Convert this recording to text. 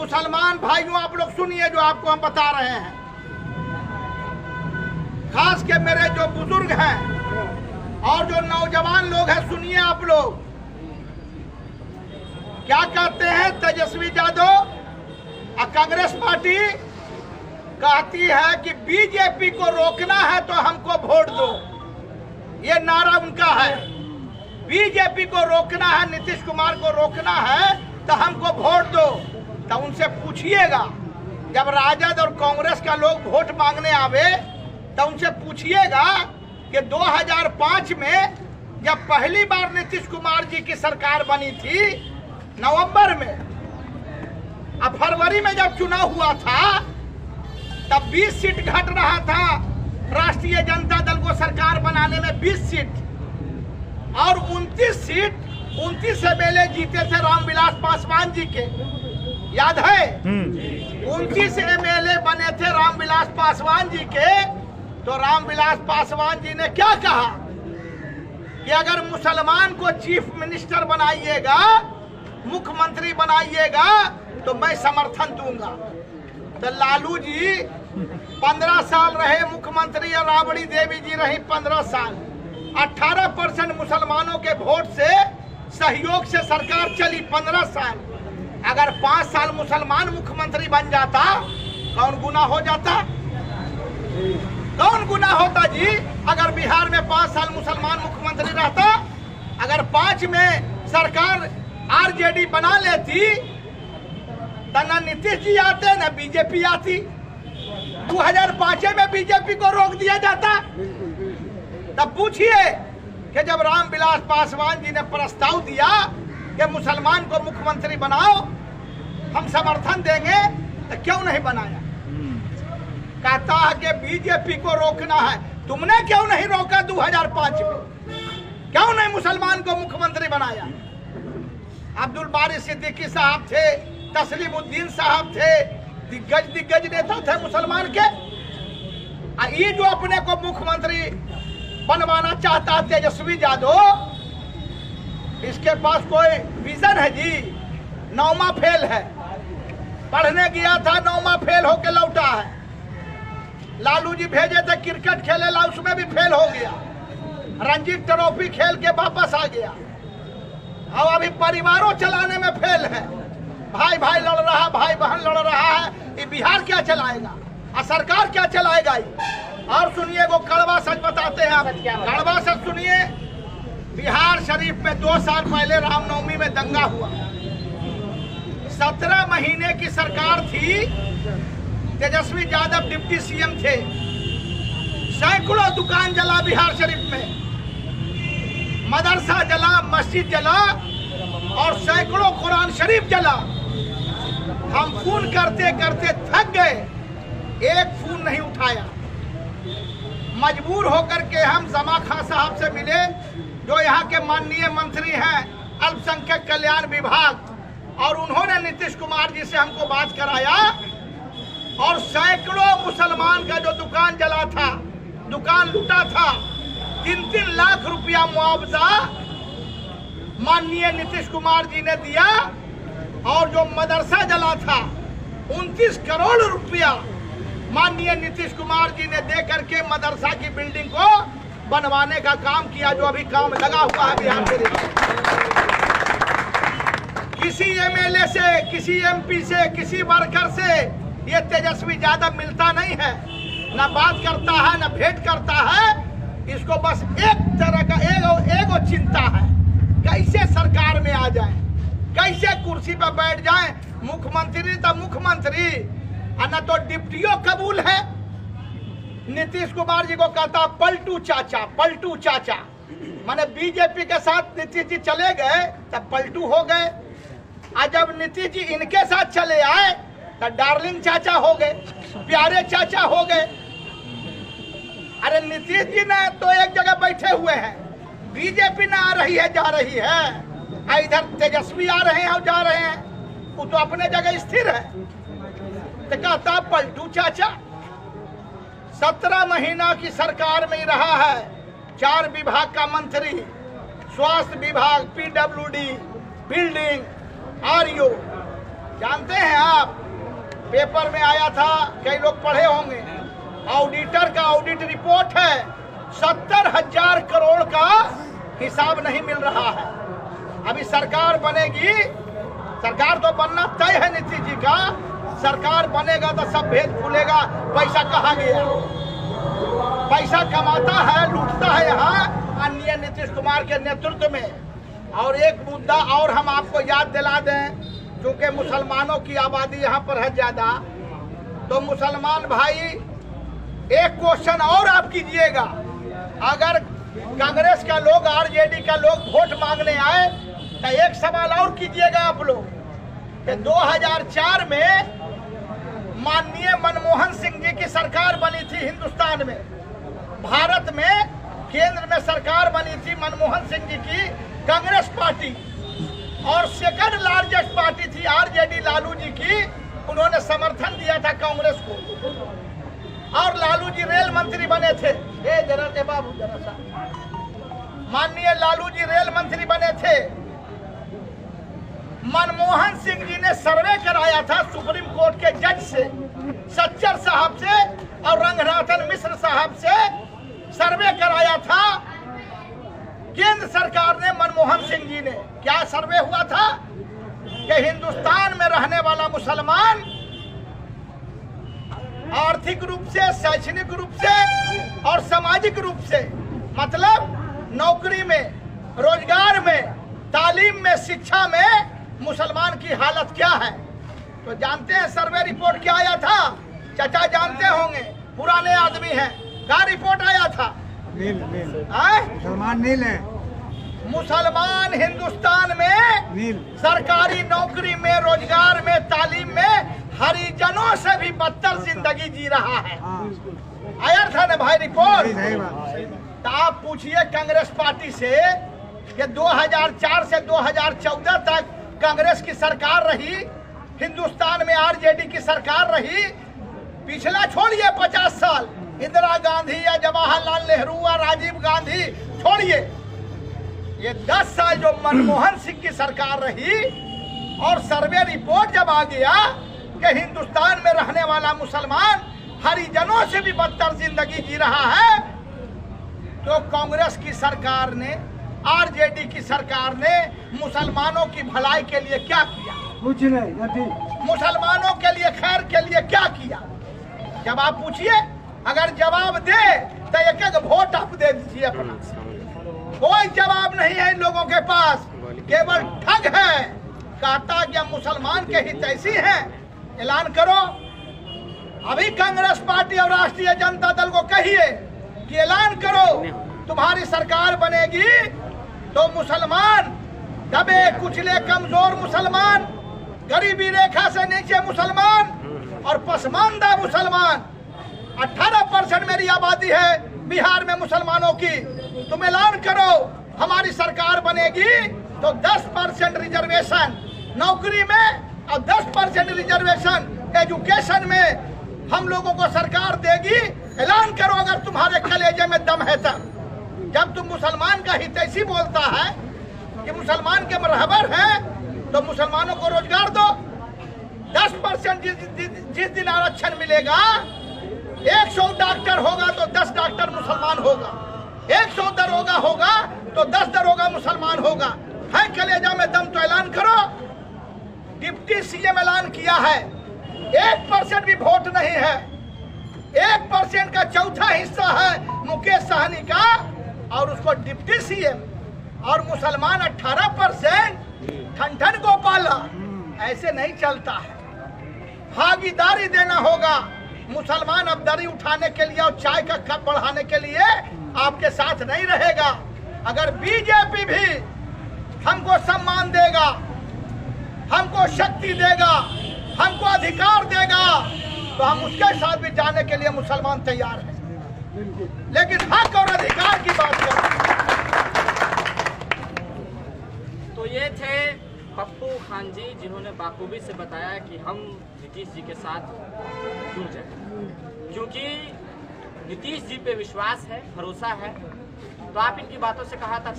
मुसलमान भाइयों, आप लोग सुनिए जो आपको हम बता रहे हैं, खास के मेरे जो बुजुर्ग हैं और जो नौजवान लोग हैं, सुनिए आप लोग क्या कहते हैं। तेजस्वी यादव और कांग्रेस पार्टी कहती है कि बीजेपी को रोकना है तो हमको वोट दो, ये नारा उनका है। बीजेपी को रोकना है, नीतीश कुमार को रोकना है तो हमको वोट दो। तो उनसे पूछिएगा, जब राजद और कांग्रेस का लोग वोट मांगने आवे तो उनसे पूछिएगा कि 2005 में जब पहली बार नीतीश कुमार जी की सरकार बनी थी नवंबर में, अब फरवरी में जब चुनाव हुआ था तब 20 सीट घट रहा था राष्ट्रीय जनता दल को सरकार बनाने में, 20 सीट, और 29 एमएलए जीते थे रामविलास पासवान जी के, याद है? 29 एमएलए बने थे रामविलास पासवान जी के। तो रामविलास पासवान जी ने क्या कहा कि अगर मुसलमान को चीफ मिनिस्टर बनाइएगा, मुख्यमंत्री बनाइएगा तो मैं समर्थन दूंगा। तो लालू जी 15 साल रहे मुख्यमंत्री और राबड़ी देवी जी रही 15 साल। 18% मुसलमानों के वोट से सहयोग से सरकार चली 15 साल। अगर 5 साल मुसलमान मुख्यमंत्री बन जाता, कौन गुना हो जाता? कौन गुना होता जी? अगर बिहार में 5 साल मुसलमान मुख्यमंत्री रहता, अगर 5 में सरकार आरजेडी बना लेती तो न नीतीश जी आते न बीजेपी आती। 2005 में बीजेपी को रोक दिया जाता। तब पूछिए कि जब रामविलास पासवान जी ने प्रस्ताव दिया कि मुसलमान को मुख्यमंत्री बनाओ, हम समर्थन देंगे, तो क्यों नहीं बनाया? कहता है कि बीजेपी को रोकना है। तुमने क्यों नहीं रोका 2005 में? क्यों नहीं मुसलमान को मुख्यमंत्री बनाया? अब्दुल बारी सिद्दीकी साहब थे, तस्लीमुद्दीन साहब थे, दिग्गज नेता थे मुसलमान के। ये जो अपने को मुख्यमंत्री बनवाना चाहता है तेजस्वी यादव, इसके पास कोई विजन है जी? 9वां फेल है, पढ़ने गया था 9वां फेल होके लौटा है। लालू जी भेजे थे क्रिकेट खेले ला, उसमें भी फेल हो गया। रणजी ट्रॉफी खेल के वापस आ गया। और अभी परिवारों चलाने में फेल है। भाई भाई लड़ रहा, भाई बहन लड़ रहा है। ये बिहार क्या चलाएगा और सरकार क्या चलाएगा? और सुनिए, वो कड़वा सच बताते हैं आप, कड़वा सच सुनिए। बिहार शरीफ में 2 साल पहले रामनवमी में दंगा हुआ। 17 महीने की सरकार थी, तेजस्वी यादव डिप्टी सीएम थे। सैकड़ों दुकान जला बिहार शरीफ में, मदरसा जला, मस्जिद जला और सैकड़ों कुरान शरीफ जला। हम फोन करते करते थक गए, एक फोन नहीं उठाया। मजबूर होकर के हम जमा खां साहब से मिले, जो यहाँ के माननीय मंत्री हैं अल्पसंख्यक कल्याण विभाग, और उन्होंने नीतीश कुमार जी से हमको बात कराया। और सैकड़ों मुसलमान का जो दुकान जला था, दुकान लूटा था, 3-3 लाख रुपया मुआवजा माननीय नीतीश कुमार जी ने दिया। और जो मदरसा जला था 29 करोड़ रुपया माननीय नीतीश कुमार जी ने दे करके मदरसा की बिल्डिंग को बनवाने का काम किया, जो अभी काम लगा हुआ है बिहार में। किसी एमएलए से, किसी एमपी से, किसी वर्कर से ये तेजस्वी यादव मिलता नहीं है, न बात करता है, न भेंट करता है। इसको बस एक तरह का एगो चिंता है, कैसे सरकार में आ जाए, कैसे कुर्सी पर बैठ जाए। मुख्यमंत्री तो मुख्यमंत्री, न तो डिप्टियों कबूल है। नीतीश कुमार जी को कहता पलटू चाचा, पलटू चाचा। माने बीजेपी के साथ नीतीश जी चले गए तब पलटू हो गए, और जब नीतीश जी इनके साथ चले आए तो डार्लिंग चाचा हो गए, प्यारे चाचा हो गए। अरे नीतीश जी ने तो एक जगह बैठे हुए हैं, बीजेपी ना आ रही है जा रही है, इधर तेजस्वी आ रहे हैं और जा रहे हैं, वो तो अपने जगह स्थिर है। तो कहता पलटू चाचा। 17 महीना की सरकार में रहा है, 4 विभाग का मंत्री, स्वास्थ्य विभाग, पीडब्ल्यूडी, बिल्डिंग, आरओ, जानते हैं आप, पेपर में आया था, कई लोग पढ़े होंगे, ऑडिटर का ऑडिट रिपोर्ट है, 70,000 करोड़ का हिसाब नहीं मिल रहा है। अभी सरकार बनेगी, सरकार तो बनना तय है नीतीश जी का, सरकार बनेगा तो सब भेद खुलेगा, पैसा कहाँ गया। पैसा कमाता है, लूटता है यहाँ अन्य नीतीश कुमार के नेतृत्व में। और एक मुद्दा और हम आपको याद दिला दें, क्योंकि मुसलमानों की आबादी यहाँ पर है ज्यादा, तो मुसलमान भाई एक क्वेश्चन और आप कीजिएगा, अगर कांग्रेस का लोग, आरजेडी का लोग वोट मांगने आए तो एक सवाल और कीजिएगा आप लोग कि 2004 में माननीय मनमोहन सिंह जी की सरकार बनी थी हिंदुस्तान में, भारत में केंद्र में सरकार बनी थी मनमोहन सिंह जी की, कांग्रेस पार्टी, और सेकंड लार्जेस्ट पार्टी थी आरजेडी लालू जी की, उन्होंने समर्थन दिया था कांग्रेस को, और लालू जी रेल मंत्री बने थे। जरा बाबू जरा सा, माननीय लालू जी रेल मंत्री बने थे। मनमोहन सिंह जी ने सर्वे कराया था सुप्रीम कोर्ट के जज से, सच्चर साहब से और रंगनाथन मिश्र साहब से सर्वे कराया था केंद्र सरकार ने, मनमोहन सिंह जी ने। क्या सर्वे हुआ था कि हिंदुस्तान में रहने वाला मुसलमान आर्थिक रूप से, शैक्षणिक रूप से और सामाजिक रूप से, मतलब नौकरी में, रोजगार में, तालीम में, शिक्षा में मुसलमान की हालत क्या है। तो जानते हैं सर्वे रिपोर्ट क्या आया था? चाचा जानते होंगे, पुराने आदमी हैं, क्या रिपोर्ट आया था? मुसलमान नील है। मुसलमान हिंदुस्तान में नील सरकारी नौकरी में, रोजगार में, तालीम में हरिजनों से भी बदतर जिंदगी जी रहा है। आया था ना भाई रिपोर्ट? तो आप पूछिए कांग्रेस पार्टी से कि 2004 से 2014 तक कांग्रेस की सरकार रही, हिंदुस्तान में आरजेडी की सरकार रही, पिछला छोड़िए 50 साल, इंदिरा गांधी या जवाहरलाल नेहरू या राजीव गांधी छोड़िए, ये 10 साल जो मनमोहन सिंह की सरकार रही, और सर्वे रिपोर्ट जब आ गया कि हिंदुस्तान में रहने वाला मुसलमान हरिजनों से भी बदतर जिंदगी जी रहा है, तो कांग्रेस की सरकार ने, आरजेडी की सरकार ने मुसलमानों की भलाई के लिए क्या किया? कुछ नहीं। मुसलमानों के लिए, खैर के लिए क्या किया? जब आप पूछिए, अगर जवाब दे तो एक एक वोट आप दे दीजिए अपना। कोई जवाब नहीं है इन लोगों के पास, केवल ठग है। कहता कि मुसलमान के हित ऐसी हैं, ऐलान करो। अभी कांग्रेस पार्टी और राष्ट्रीय जनता दल को कहिए कि ऐलान करो, तुम्हारी सरकार बनेगी तो मुसलमान, दबे कुचले कमजोर मुसलमान, गरीबी रेखा से नीचे मुसलमान और पसमानदा मुसलमान, 18% मेरी आबादी है बिहार में मुसलमानों की, तुम ऐलान करो हमारी सरकार बनेगी तो 10% रिजर्वेशन नौकरी में और 10% रिजर्वेशन एजुकेशन में हम लोगों को सरकार देगी। ऐलान करो अगर तुम्हारे कलेजे में दम है तब। जब तुम मुसलमान का हितैषी बोलता है कि मुसलमान के रहबर हैं, तो मुसलमानों को रोजगार दो। 10% जिस दिन आरक्षण मिलेगा, 100 डॉक्टर होगा तो 10 डॉक्टर मुसलमान होगा, 100 दरोगा होगा तो 10 दरोगा मुसलमान होगा। है कलेजा में दम तो ऐलान करो। डिप्टी सीएम ऐलान किया है, 1% भी वोट नहीं है, 1% का चौथा हिस्सा है मुकेश सहनी का, और उसको डिप्टी सीएम, और मुसलमान 18%, ठन गोपाला। ऐसे नहीं चलता है, भागीदारी देना होगा। मुसलमान अब दरी उठाने के लिए और चाय का कप बढ़ाने के लिए आपके साथ नहीं रहेगा। अगर बीजेपी भी हमको सम्मान देगा, हमको शक्ति देगा, हमको अधिकार देगा, तो हम उसके साथ भी जाने के लिए मुसलमान तैयार हैं। लेकिन हक और अधिकार की बात करें। तो ये थे पप्पू खान जी, जिन्होंने बाखूबी से बताया कि हम नीतीश जी के साथ जुड़ जाए, क्योंकि नीतीश जी पे विश्वास है, भरोसा है। तो आप इनकी बातों से कहा था